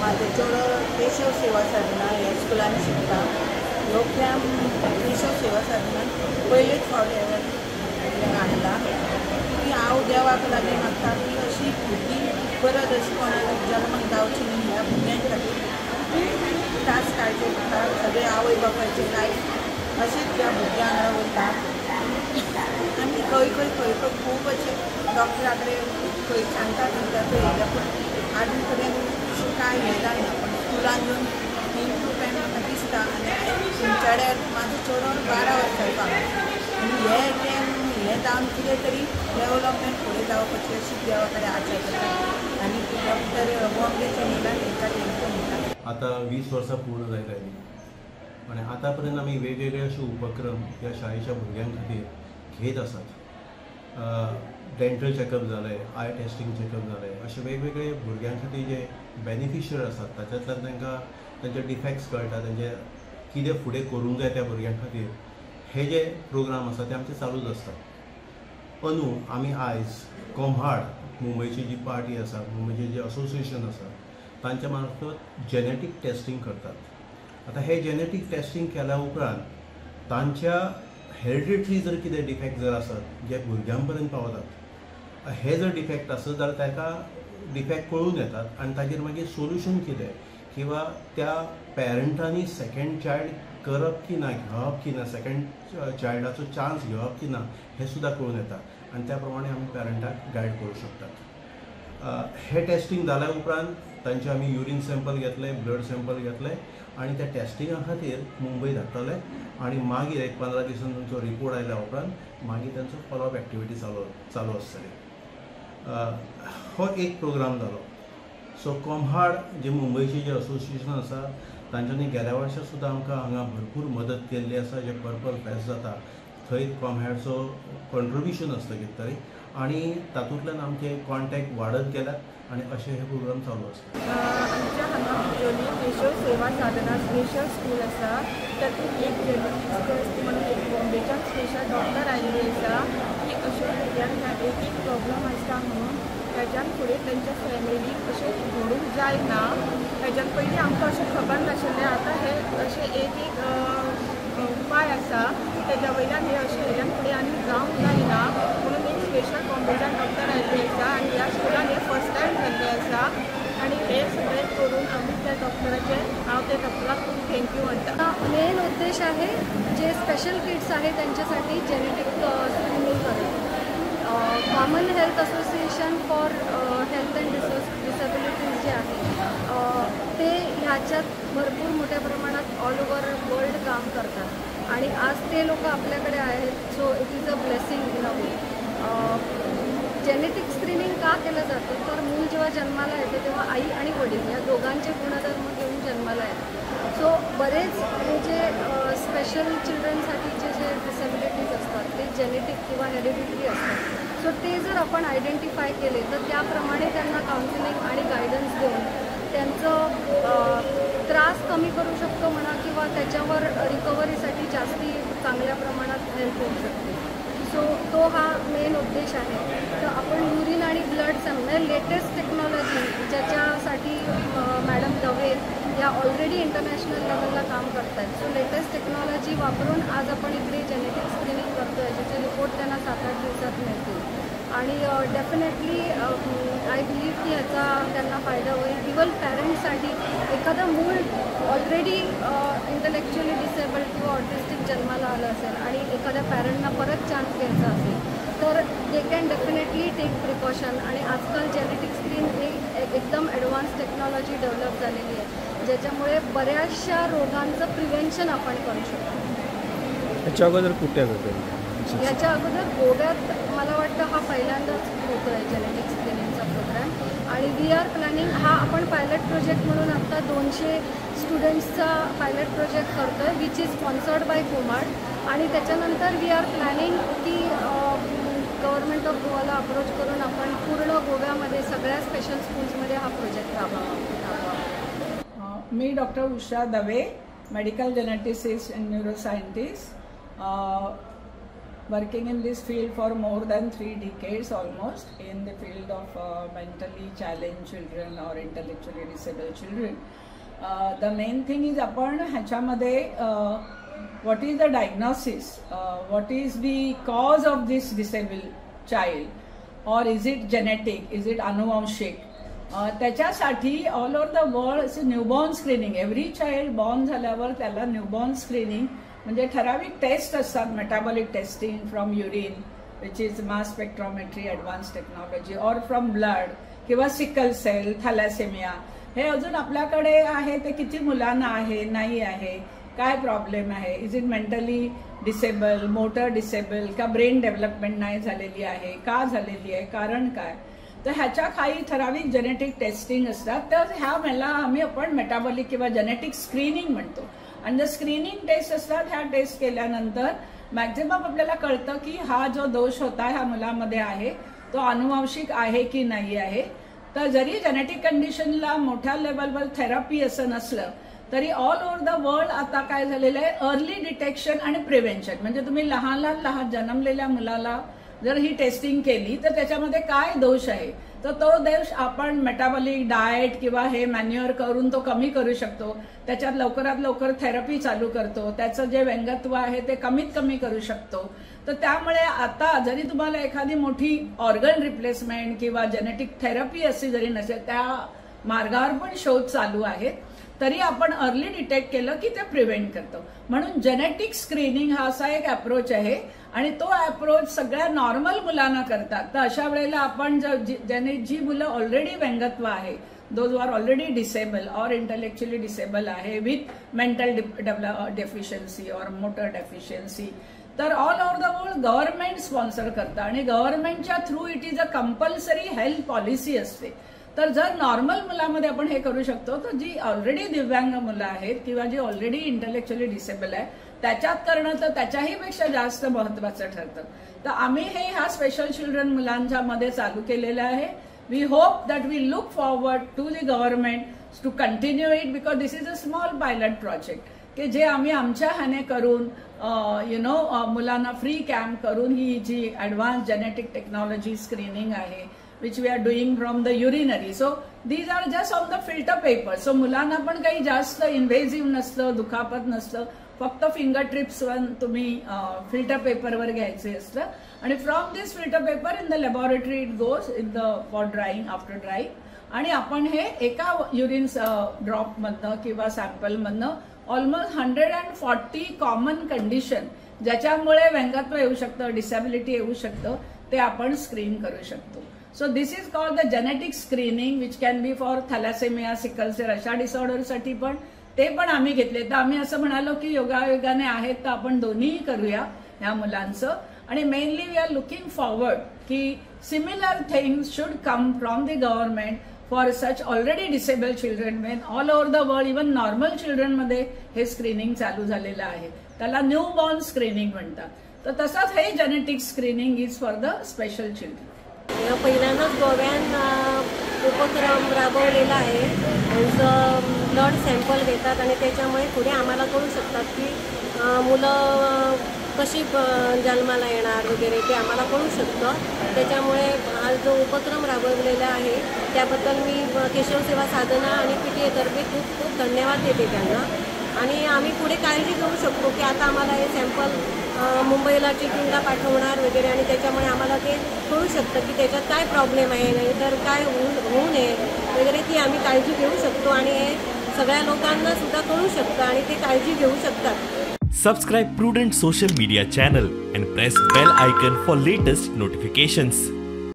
माझे चेडो केशव सेवा साधना ह्या स्कुलान शिकता. ह्यो कॅम्प केशव सेवा साधना पयलेच फावट हाडला की हांव देवाक लागीं मागता की अशी भुरगीं परत अशी कोणाक जल्माक जावची न्ही ह्या भुरग्यां खातीर टास्क काडचे पडटा. सगळे आवय बापायचे लायफ अशेंच ह्या भुरग्यां वांगडा वयता. आनी खंय खंय खंय खंय खूब अशे डॉक्टरा कडेन खंय सांगता तेंच्या पळयल्या पूण आजून पर्यंत कांय हें जायना. पण स्कुलान येवन इम्प्रुवमेंट म्हाका दिसता. आनी तुमच्याडेर म्हाजो चेडो 12 वर्सांचो आनी हें जावन कितें तरी डेवलपमेंट फुडें जावपाची अशी देवा कडेन आशा करता. आनी डॉक्टर बॉम्बेचे न्हिला तेंकां तेंकां म्हणटा. आतां 20 वर्सां पूर्ण जायत आयलीं आनी आतां पर्यंत आमी वेगवेगळे अशे उपक्रम ह्या शाळेच्या भुरग्यां खातीर घेत आसात. डेंटल चॅकअप जाले, आय टेस्टिंग चॅकअप जाले, अशे वेगवेगळे भुरग्यां खातीर जे बेनिफिशियल आसात ताच्यातल्यान तांकां तांचे डिफेक्ट्स कळटा, तांचे कितें फुडें करूंक जाय त्या भुरग्यां खातीर हे जे प्रोग्राम आसा ते आमचे चालूच आसतात. अंदू आमी आयज कोम्हाड मुंबयची जी पार्टी आसा, मुंबयचें जें असोसिएशन आसा तांच्या मार्फत जेनेटीक टेस्टिंग करतात. आतां हे जेनेटीक टेस्टिंग केल्या उपरांत तांच्या हेरिडिटरी जर कितें डिफेक्ट जर आसत जे भुरग्यां पर्यंत पावतात, हे जर डिफेक्ट आसत जाल्यार ताका डिफेक्ट कळून येतात आनी ताजेर मागीर सोल्युशन कितें किंवा त्या पेरंटांनी सेकेंड चायल्ड करप की ना, घेवप की ना, सेकेंड चायल्डाचो चान्स घेवप की ना हें सुद्दां कळून येता आनी त्या प्रमाणे आमी पेरंटाक गायड करूं शकतात. हे टेस्टिंग जाल्या उपरांत तांचे आमी युरीन सॅम्पल घेतले, ब्लड सॅम्पल घेतले आनी त्या टेस्टिंगा खातीर मुंबय धाडटले आनी मागीर एक 15 दिसान तांचो रिपोर्ट आयल्या उपरांत मागीर तांचो फॉलोअप एक्टिविटी चालू आसतली. हो एक प्रोग्राम जालो. सो कोम्हाड जे मुंबयचे जे असोसिएशन आसा तांच्यांनी गेल्या वर्सा सुद्दां आमकां हांगा भरपूर मदत केल्ली आसा. जे पर्पल फेस्ट जाता थंय कोम्हाडचो कॉन्ट्रिब्युशन आसता कितें तरी आनी तातूंतल्यान आमचे कॉन्टॅक्ट वाडत गेल्यात आनी अशे हे प्रोग्राम चालू आसता. आमच्या हांगा बिजोली केशव सेवा साधना स्पेशल स्कूल आसा. तातूंत एक जेनेटिक्स टेस्ट म्हणून एक बॉम्बेच्यान स्पेशल डॉक्टर आयिल्ली आसा की अशा भुरग्यांक एक प्रॉब्लम आसता म्हणून ताच्यान फुडें तांच्या फॅमिलीक अशें घडूंक जायना. ताच्यान पयलीं आमकां अशें खबर नाशिल्लें. आतां हे अशें एक उपाय आसा तेज्या वयल्यान हे अशें हेज्यान फुडें आनी जावंक जायना म्हणून एक स्पेशल बॉम्बेच्यान डॉक्टर आयिल्ली आसा आनी ह्या स्कुलान हे फर्स्ट टायम जाल्लें आसा. आनी हे सगळें करून आमी त्या डॉक्टराचे हांव त्या डॉक्टराक खूब थँक्यू म्हणटा. मेन उद्देश आहे जे स्पेशल किड्स आहे त्यांच्यासाठी जेनेटिक स्क्रीनिंग करणं. Common health association for health and disabilities जे आहे ते ह्याच्यात भरपूर मोठ्या प्रमाणात ऑल ओव्हर वर्ल्ड काम करतात आणि आज ते लोक आपल्याकडे आहेत. So it is a blessing in a way. Genetic screening का केलं जातं तर मूल जेव्हा जन्माला येते तेव्हा आई आणि वडील या दोघांचे गुणधर्म घेऊन जन्माला येते. सो बरेच हे जे स्पेशल चिल्ड्रनसाठीचे जे डिसेबिलिटीज असतात ते जेनेटिक किंवा हेरिडिटरी असतात. सो ते जर आपण आयडेंटिफाय केले तर त्याप्रमाणे त्यांना काउन्सिलिंग आणि गायडन्स देऊन त्यांचं त्रास कमी करू शकतो म्हणा किंवा त्याच्यावर रिकव्हरीसाठी जास्ती चांगल्या प्रमाणात हेल्प होऊ शकते. सो तो हा मेन उद्देश आहे. तर आपण युरिन आणि ब्लड म्हणजे लेटेस्ट टेक्नॉलॉजी ज्याच्यासाठी मॅडम दवे या ऑलरेडी इंटरनॅशनल लेवलला काम करत आहेत. सो लेटेस्ट टेक्नॉलॉजी वापरून आज आपण इकडे जेनेटिक स्क्रीनिंग करतो आहे ज्याचे रिपोर्ट त्यांना 7-8 दिवसात मिळतील आणि डेफिनेटली आय बिलीव्ह की ह्याचा त्यांना फायदा होईल. इव्हन पॅरेंट्ससाठी एखादं मूल ऑलरेडी इंटलेक्च्युअली डिसेबल्ड किंवा ऑटिस्टिक जन्माला आलं असेल आणि एखाद्या पॅरेंटना परत चान्स घ्यायचा असेल तर they can definitely take precaution. आणि आजकाल जेनेटिक स्क्रीन ही एकदम ॲडव्हान्स टेक्नॉलॉजी डेव्हलप झालेली आहे ज्याच्यामुळे बऱ्याचशा रोगांचं प्रिव्हेन्शन आपण करू शकतो. याच्या अगोदर कुठे याच्या अगोदर गोव्यात मला वाटतं हा पहिल्यांदाच होतो आहे जेनेटिक स्क्रीनिंगचा प्रोग्राम. आणि वी आर प्लॅनिंग हा आपण पायलट प्रोजेक्ट म्हणून आत्ता 200 स्टुडंट्सचा पायलट प्रोजेक्ट करतो आहे विच इज स्पॉन्सर्ड बाय कोमाड. आणि त्याच्यानंतर वी आर प्लॅनिंग की गव्हर्नमेंट ऑफ गोवाला अप्रोच करून आपण पूर्ण गोव्यामध्ये सगळ्या स्पेशल स्कूल्समध्ये हा प्रोजेक्ट राबवावा. मी doctor Usha Dave, medical geneticist and neuroscientist. working in this field for more than 3 decades almost in the field of mentally challenged children or intellectually disabled children. The main thing is आपण ह्याच्यामध्ये what is the diagnosis, what is the cause of this disabled child, or is it genetic, is it अनुवंशिक, त्याच्यासाठी all over the world newborn screening, every child born झाल्यावर त्याला newborn screening म्हणजे ठराविक taste असतात, metabolic testing from urine which is mass spectrometry advance technology, और from blood किंवा sickle sale, थॅलॅसेमिया, हे अजून आपल्याकडे आहे. ते किती मुलांना आहे, नाही आहे, काय प्रॉब्लेम आहे, is it mentally disable, motor disable, का ब्रेन डेव्हलपमेंट नाही झालेली आहे, का झालेली आहे, कारण काय. तर ह्याच्या काही ठराविक जेनेटिक टेस्टिंग असतात. तर ह्या मला आपण मेटाबॉलिक किंवा जेनेटिक स्क्रीनिंग म्हणतो. आणि जर स्क्रीनिंग टेस्ट असतात, ह्या टेस्ट केल्यानंतर मॅक्झिमम आपल्याला कळतं की हा जो दोष होता ह्या मुलामध्ये आहे तो अनुवांशिक आहे की नाही आहे. तर जरी जेनेटिक कंडिशनला मोठ्या लेवलवर थेरपी असं नसलं तरी ऑल ओव्हर द वर्ल्ड आता काय झालेलं आहे, अर्ली डिटेक्शन आणि प्रिव्हेन्शन. म्हणजे तुम्ही लहान जन्मलेल्या मुलाला जर ही टेस्टिंग केली तर त्याच्यामध्ये काय दोष आहे, तर तो दोष आपण मेटाबॉलिक डाएट किंवा हे मॅन्युअर करून तो कमी करू शकतो. त्याच्यात लवकरात लवकर थेरपी चालू करतो, त्याचं जे व्यंगत्व आहे ते कमीत कमी करू शकतो. तर त्यामुळे आता जरी तुम्हाला एखादी मोठी ऑर्गन रिप्लेसमेंट किंवा जेनेटिक थेरपी अशी जरी नसेल, त्या मार्गावर पण शोध चालू आहेत, तरी आपण अर्ली डिटेक्ट केलं की ते प्रिव्हेंट करतो. म्हणून जेनेटिक स्क्रीनिंग हा असा एक अप्रोच आहे आणि तो अप्रोच सगळ्या नॉर्मल मुलांना करतात. तर अशा वेळेला आपण ज्याने जी मुलं ऑलरेडी व्यंगत्व आहे, दोज आर ऑलरेडी डिसेबल और इंटेलेक्च्युअली डिसेबल आहे विथ मेंटल डेफिशियन्सी और मोटर डेफिशियन्सी, तर all over the world government sponsor करतं आणि गव्हर्नमेंटच्या through it is a compulsory health policy असते. तर जर नॉर्मल मुलामध्ये आपण हे करू शकतो, तर जी ऑलरेडी दिव्यांग मुलं आहेत किंवा जी ऑलरेडी इंटेलेक्च्युअली डिसेबल आहे त्याच्यात करणं तर त्याच्याही पेक्षा जास्त महत्वाचं ठरतं. तर आम्ही हे ह्या स्पेशल चिल्ड्रन मुलांच्या मध्ये चालू केलेलं आहे. We hope that we look forward to the government to continue it, because this is a small pilot project की जे आम्ही आमच्या ह्याने करून मुलांना फ्री कॅम्प करून ही जी ॲडव्हान्स जेनेटिक टेक्नॉलॉजी स्क्रीनिंग आहे which we are doing from the urinary. So these are just on the filter paper. So मुलांना पण काही जास्त इन्व्हेसिव्ह नसतं, दुखापत नसतं, फक्त फिंगर ट्रिप्सवर तुम्ही फिल्टर पेपरवर घ्यायचे असतं आणि from this filter paper in the laboratory it goes in the for drawing, after drawing, आणि आपण हे एका युरिन ड्रॉपमधनं किंवा सॅम्पलमधनं ऑलमोस्ट 140 कॉमन कंडिशन ज्याच्यामुळे व्यंगत्व येऊ शकतं, डिसॅबिलिटी येऊ शकतं, ते आपण स्क्रीन करू शकतो. So this is called the genetic screening which can be for thalassemia, sickle cell अशा डिसऑर्डर साठी पण ते पण आम्ही घेतले. तर आम्ही असं म्हणालो की योगायोगाने आहेत तर आपण दोन्हीही करूया ह्या मुलांचं. आणि mainly we are looking forward की similar things should come from the government for such already disable children. When all over the world even normal children मध्ये हे स्क्रीनिंग चालू झालेलं आहे, त्याला न्यू बॉर्न स्क्रीनिंग म्हणतात. तर तसंच हे genetic screening is for the special children. पहिल्यांदाच गोव्यात उपक्रम राबवलेला आहे. त्यांचं ब्लड सॅम्पल घेतात आणि त्याच्यामुळे पुढे आम्हाला कळू शकतात की मुलं कशी जन्माला येणार वगैरे ते आम्हाला कळू शकतं. त्याच्यामुळे हा जो उपक्रम राबवलेला आहे त्याबद्दल मी केशव सेवा साधना आणि PTA तर्फे खूप खूप धन्यवाद देते त्यांना. आणि आम्ही पुढे काळजी घेऊ शकतो की आता आम्हाला हे सॅम्पल मुंबईला चेकिंगला पाठवणार वगैरे आणि त्याच्यामुळे आम्हाला ते कळू शकतं की त्याच्यात काय प्रॉब्लेम आहे, नाही तर काय होऊ नये वगैरे, ती आम्ही काळजी घेऊ शकतो आणि हे सगळ्या लोकांना सुद्धा कळू शकतं आणि ते काळजी घेऊ शकतात. Subscribe Prudent social media channel and press bell icon for latest notifications.